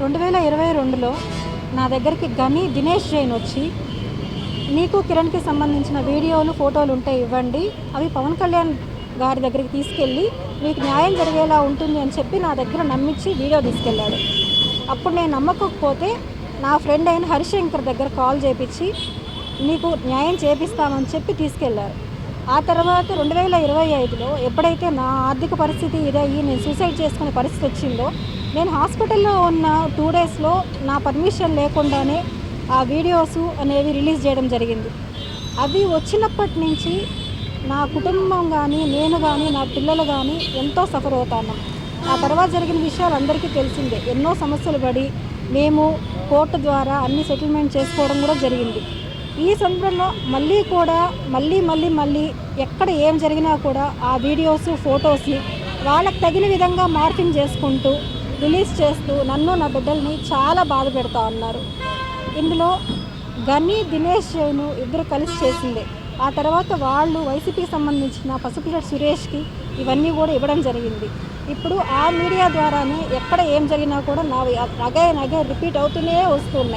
2022లో నా దగ్గరికి గని దినేష్ జైన్ వచ్చి, నీకు కిరణ్కి సంబంధించిన వీడియోలు ఫోటోలు ఉంటే ఇవ్వండి, అవి పవన్ కళ్యాణ్ గారి దగ్గరికి తీసుకెళ్ళి మీకు న్యాయం జరిగేలా ఉంటుంది అని చెప్పి నా దగ్గర నమ్మించి వీడియో తీసుకెళ్ళాడు. అప్పుడు నేను నమ్మకపోతే నా ఫ్రెండ్ అయిన హరిశంకర్ దగ్గర కాల్ చేపించి నీకు న్యాయం చేపిస్తామని చెప్పి తీసుకెళ్లారు. ఆ తర్వాత 2025లో ఎప్పుడైతే నా ఆర్థిక పరిస్థితి ఇదయ్యి నేను సూసైడ్ చేసుకునే పరిస్థితి వచ్చిందో, నేను హాస్పిటల్లో ఉన్న 2 డేస్లో నా పర్మిషన్ లేకుండానే ఆ వీడియోస్ అనేవి రిలీజ్ చేయడం జరిగింది. అవి వచ్చినప్పటి నుంచి నా కుటుంబం కానీ, నేను కానీ, నా పిల్లలు కానీ ఎంతో సఫర్ అవుతాను. ఆ తర్వాత జరిగిన విషయాలు అందరికీ తెలిసిందే. ఎన్నో సమస్యలు పడి మేము కోర్టు ద్వారా అన్ని సెటిల్మెంట్ చేసుకోవడం కూడా జరిగింది. ఈ సందర్భంలో మళ్ళీ ఎక్కడ ఏం జరిగినా కూడా ఆ వీడియోస్, ఫొటోస్ని వాళ్ళకి తగిన విధంగా మార్ఫింగ్ చేసుకుంటూ రిలీజ్ చేస్తూ నన్ను, నా బిడ్డల్ని చాలా బాధ పెడతా ఉన్నారు. ఇందులో గని, దినేష్ జైన్ ఇద్దరు కలిసి చేసిందే. ఆ తర్వాత వాళ్ళు వైసీపీకి సంబంధించిన పసుపులేటి సురేష్కి ఇవన్నీ కూడా ఇవ్వడం జరిగింది. ఇప్పుడు ఆ మీడియా ద్వారానే ఎక్కడ ఏం జరిగినా కూడా నావి అగే రిపీట్ అవుతూనే వస్తున్నాయి.